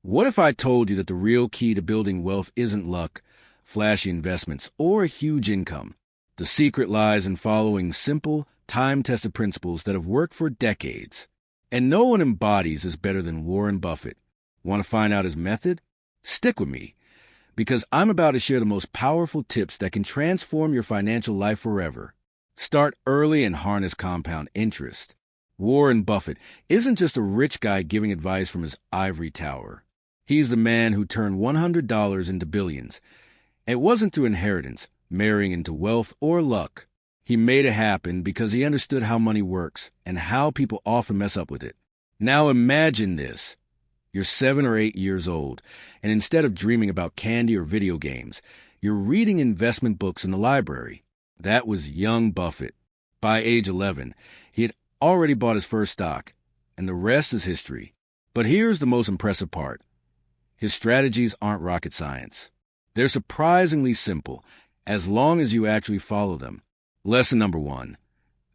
What if I told you that the real key to building wealth isn't luck, flashy investments, or a huge income? The secret lies in following simple, time-tested principles that have worked for decades. And no one embodies is better than Warren Buffett. Want to find out his method? Stick with me, because I'm about to share the most powerful tips that can transform your financial life forever. Start early and harness compound interest. Warren Buffett isn't just a rich guy giving advice from his ivory tower. He's the man who turned $100 into billions. It wasn't through inheritance, marrying into wealth, or luck. He made it happen because he understood how money works and how people often mess up with it. Now imagine this. You're 7 or 8 years old, and instead of dreaming about candy or video games, you're reading investment books in the library. That was young Buffett. By age 11, he had already bought his first stock, and the rest is history. But here's the most impressive part. His strategies aren't rocket science. They're surprisingly simple, as long as you actually follow them. Lesson number 1.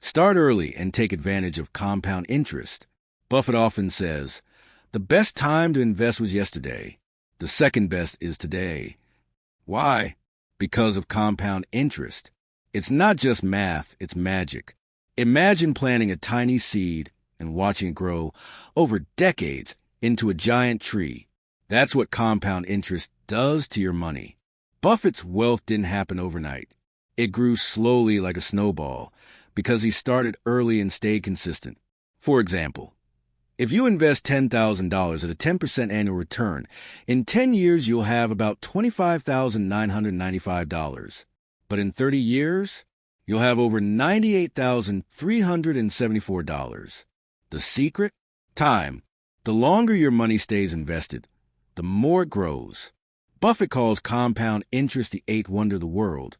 Start early and take advantage of compound interest. Buffett often says, the best time to invest was yesterday. The second best is today. Why? Because of compound interest. It's not just math, it's magic. Imagine planting a tiny seed and watching it grow over decades into a giant tree. That's what compound interest does to your money. Buffett's wealth didn't happen overnight. It grew slowly like a snowball because he started early and stayed consistent. For example, if you invest $10,000 at a 10% annual return, in 10 years you'll have about $25,995. But in 30 years, you'll have over $98,374. The secret? Time. The longer your money stays invested, the more it grows. Buffett calls compound interest the eighth wonder of the world,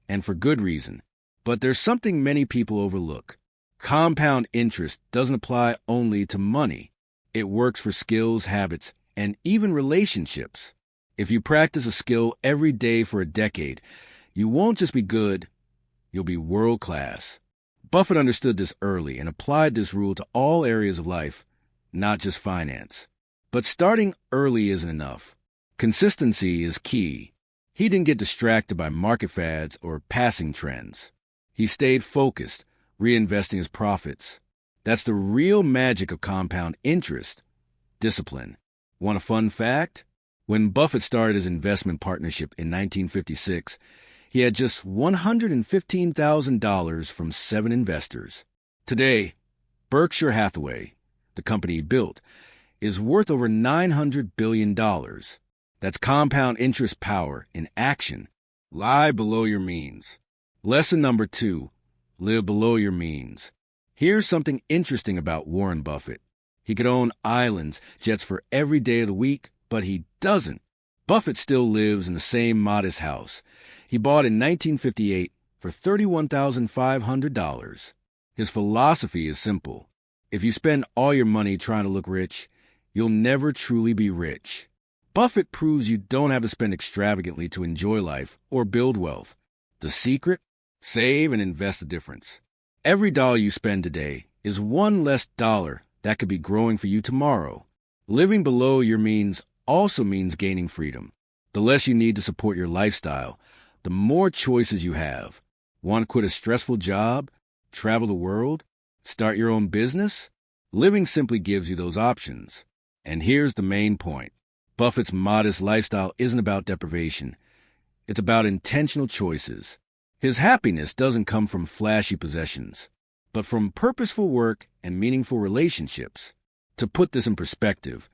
and for good reason. But there's something many people overlook. Compound interest doesn't apply only to money. It works for skills, habits, and even relationships. If you practice a skill every day for a decade, you won't just be good, you'll be world-class. Buffett understood this early and applied this rule to all areas of life, not just finance. But starting early isn't enough. Consistency is key. He didn't get distracted by market fads or passing trends. He stayed focused, reinvesting his profits. That's the real magic of compound interest. Discipline. Want a fun fact? When Buffett started his investment partnership in 1956, he had just $115,000 from 7 investors. Today, Berkshire Hathaway, the company he built, is worth over $900 billion. That's compound interest power in action. Lie below your means. Lesson number 2. Live below your means. Here's something interesting about Warren Buffett. He could own islands, jets for every day of the week, but he doesn't. Buffett still lives in the same modest house he bought in 1958 for $31,500. His philosophy is simple. If you spend all your money trying to look rich, you'll never truly be rich. Buffett proves you don't have to spend extravagantly to enjoy life or build wealth. The secret? Save and invest the difference. Every dollar you spend today is one less dollar that could be growing for you tomorrow. Living below your means also means gaining freedom. The less you need to support your lifestyle, the more choices you have. Want to quit a stressful job? Travel the world? Start your own business? Living simply gives you those options. And here's the main point. Buffett's modest lifestyle isn't about deprivation. It's about intentional choices. His happiness doesn't come from flashy possessions, but from purposeful work and meaningful relationships. To put this in perspective,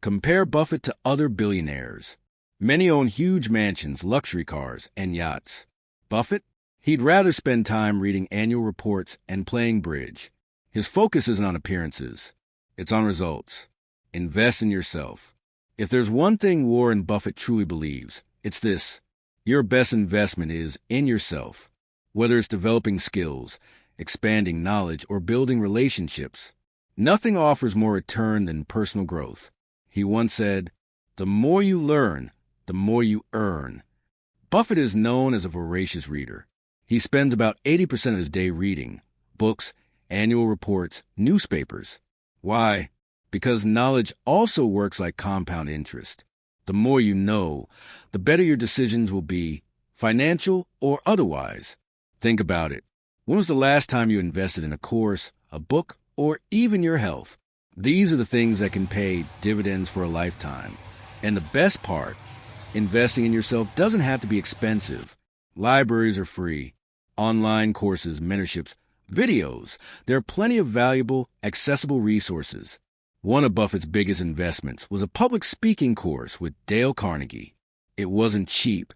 compare Buffett to other billionaires. Many own huge mansions, luxury cars, and yachts. Buffett? He'd rather spend time reading annual reports and playing bridge. His focus isn't on appearances. It's on results. Invest in yourself. If there's one thing Warren Buffett truly believes, it's this. Your best investment is in yourself. Whether it's developing skills, expanding knowledge, or building relationships, nothing offers more return than personal growth. He once said, "The more you learn, the more you earn." Buffett is known as a voracious reader. He spends about 80% of his day reading books, annual reports, newspapers. Why? because knowledge also works like compound interest. The more you know, the better your decisions will be, financial or otherwise. Think about it. When was the last time you invested in a course, a book, or even your health? These are the things that can pay dividends for a lifetime. And the best part, investing in yourself doesn't have to be expensive. Libraries are free. Online courses, mentorships, videos. There are plenty of valuable, accessible resources. One of Buffett's biggest investments was a public speaking course with Dale Carnegie. It wasn't cheap,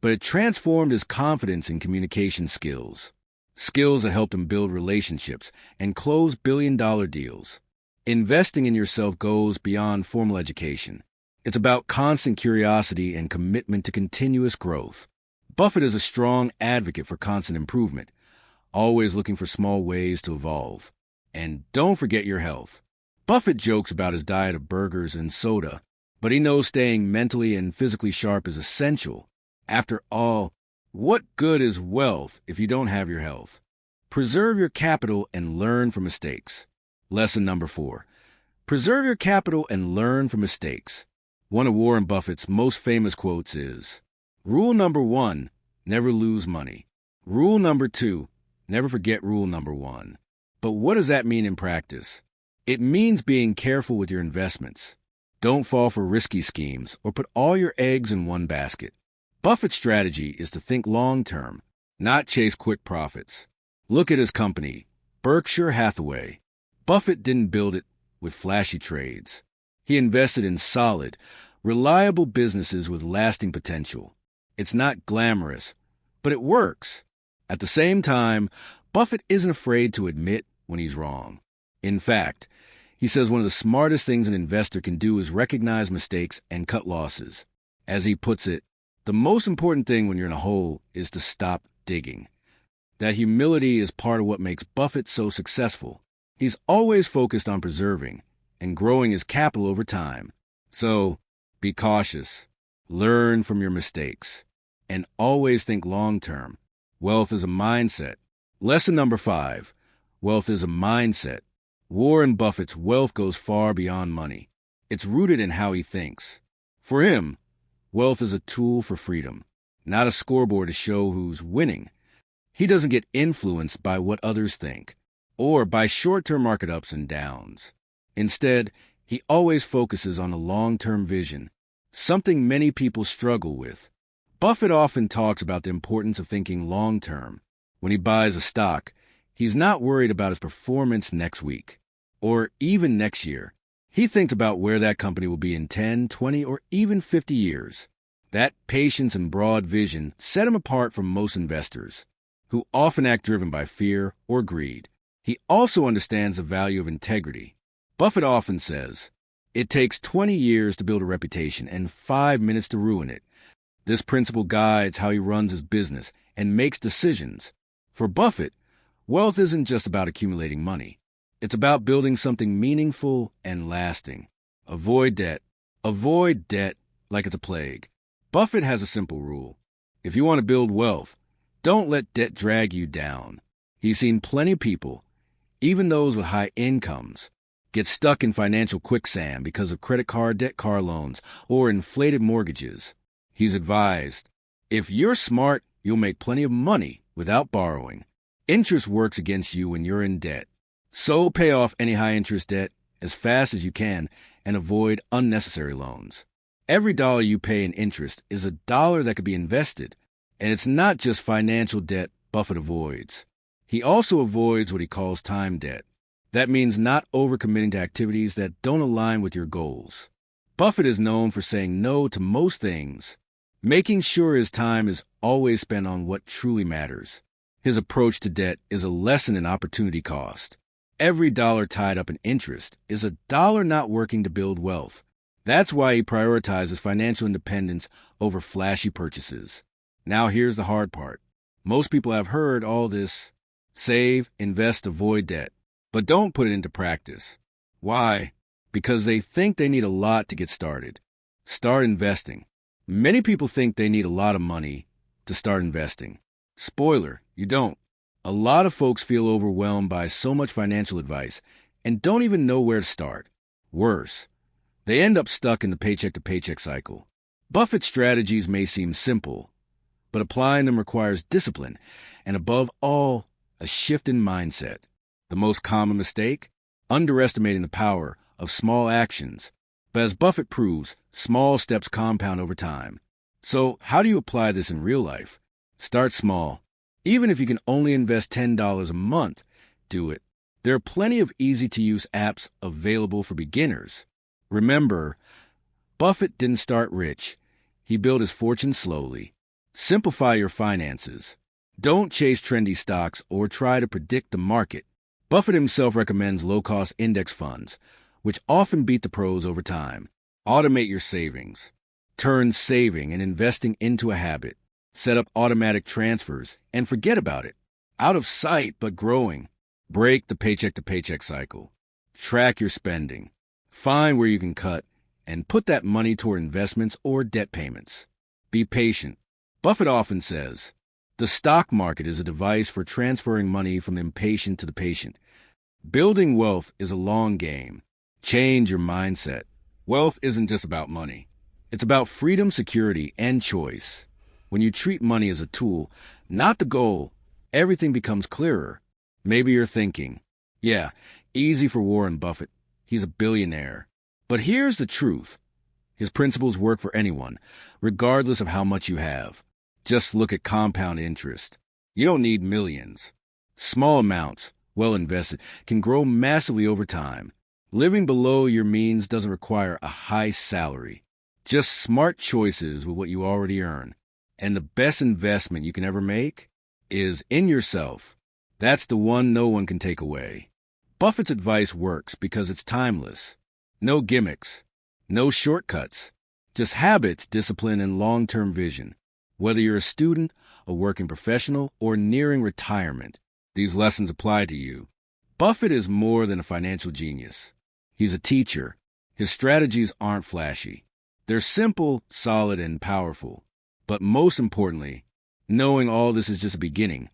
but it transformed his confidence and communication skills. Skills that helped him build relationships and close billion-dollar deals. Investing in yourself goes beyond formal education. It's about constant curiosity and commitment to continuous growth. Buffett is a strong advocate for constant improvement, always looking for small ways to evolve. And don't forget your health. Buffett jokes about his diet of burgers and soda, but he knows staying mentally and physically sharp is essential. After all, what good is wealth if you don't have your health? Preserve your capital and learn from mistakes. Lesson number 4. Preserve your capital and learn from mistakes. One of Warren Buffett's most famous quotes is, Rule number 1, never lose money. Rule number 2, never forget rule number 1. But what does that mean in practice? It means being careful with your investments. Don't fall for risky schemes or put all your eggs in one basket. Buffett's strategy is to think long-term, not chase quick profits. Look at his company, Berkshire Hathaway. Buffett didn't build it with flashy trades. He invested in solid, reliable businesses with lasting potential. It's not glamorous, but it works. At the same time, Buffett isn't afraid to admit when he's wrong. In fact, he says one of the smartest things an investor can do is recognize mistakes and cut losses. As he puts it, the most important thing when you're in a hole is to stop digging. That humility is part of what makes Buffett so successful. He's always focused on preserving and growing his capital over time. So, be cautious, learn from your mistakes, and always think long-term. Wealth is a mindset. Lesson number 5, wealth is a mindset. Warren Buffett's wealth goes far beyond money. It's rooted in how he thinks. For him, wealth is a tool for freedom, not a scoreboard to show who's winning. He doesn't get influenced by what others think, or by short-term market ups and downs. Instead, he always focuses on a long-term vision, something many people struggle with. Buffett often talks about the importance of thinking long-term. When he buys a stock, he's not worried about its performance next week, or even next year. He thinks about where that company will be in 10, 20, or even 50 years. That patience and broad vision set him apart from most investors, who often act driven by fear or greed. He also understands the value of integrity. Buffett often says, it takes 20 years to build a reputation and 5 minutes to ruin it. This principle guides how he runs his business and makes decisions. For Buffett, wealth isn't just about accumulating money. It's about building something meaningful and lasting. Avoid debt. Avoid debt like it's a plague. Buffett has a simple rule. If you want to build wealth, don't let debt drag you down. He's seen plenty of people, even those with high incomes, get stuck in financial quicksand because of credit card debt, car loans, or inflated mortgages. He's advised, if you're smart, you'll make plenty of money without borrowing. Interest works against you when you're in debt. So pay off any high-interest debt as fast as you can and avoid unnecessary loans. Every dollar you pay in interest is a dollar that could be invested, and it's not just financial debt Buffett avoids. He also avoids what he calls time debt. That means not overcommitting to activities that don't align with your goals. Buffett is known for saying no to most things, making sure his time is always spent on what truly matters. His approach to debt is a lesson in opportunity cost. Every dollar tied up in interest is a dollar not working to build wealth. That's why he prioritizes financial independence over flashy purchases. Now here's the hard part. Most people have heard all this: save, invest, avoid debt, but don't put it into practice. Why? Because they think they need a lot to get started. Start investing. Many people think they need a lot of money to start investing. Spoiler, you don't. A lot of folks feel overwhelmed by so much financial advice and don't even know where to start. Worse, they end up stuck in the paycheck-to-paycheck cycle. Buffett's strategies may seem simple, but applying them requires discipline and, above all, a shift in mindset. The most common mistake? Underestimating the power of small actions. But as Buffett proves, small steps compound over time. So, how do you apply this in real life? Start small. Even if you can only invest $10 a month, do it. There are plenty of easy-to-use apps available for beginners. Remember, Buffett didn't start rich. He built his fortune slowly. Simplify your finances. Don't chase trendy stocks or try to predict the market. Buffett himself recommends low-cost index funds, which often beat the pros over time. Automate your savings. Turn saving and investing into a habit. Set up automatic transfers and forget about it. Out of sight but growing. Break the paycheck-to-paycheck cycle. Track your spending. Find where you can cut and put that money toward investments or debt payments. Be patient. Buffett often says, the stock market is a device for transferring money from the impatient to the patient. Building wealth is a long game. Change your mindset. Wealth isn't just about money. It's about freedom, security, and choice. When you treat money as a tool, not the goal, everything becomes clearer. Maybe you're thinking, yeah, easy for Warren Buffett. He's a billionaire. But here's the truth. His principles work for anyone, regardless of how much you have. Just look at compound interest. You don't need millions. Small amounts, well invested, can grow massively over time. Living below your means doesn't require a high salary. Just smart choices with what you already earn. And the best investment you can ever make is in yourself. That's the one no one can take away. Buffett's advice works because it's timeless. No gimmicks, no shortcuts, just habits, discipline, and long-term vision. Whether you're a student, a working professional, or nearing retirement, these lessons apply to you. Buffett is more than a financial genius. He's a teacher. His strategies aren't flashy. They're simple, solid, and powerful. But most importantly, knowing all this is just a beginning.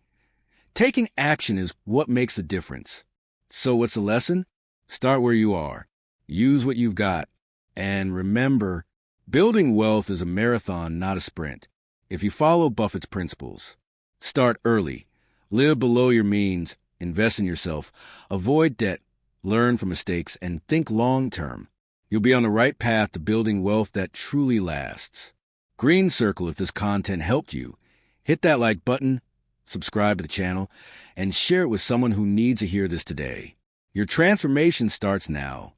Taking action is what makes the difference. So what's the lesson? Start where you are. Use what you've got. And remember, building wealth is a marathon, not a sprint. If you follow Buffett's principles, start early, live below your means, invest in yourself, avoid debt, learn from mistakes, and think long-term, you'll be on the right path to building wealth that truly lasts. Green circle if this content helped you. Hit that like button, subscribe to the channel, and share it with someone who needs to hear this today. Your transformation starts now.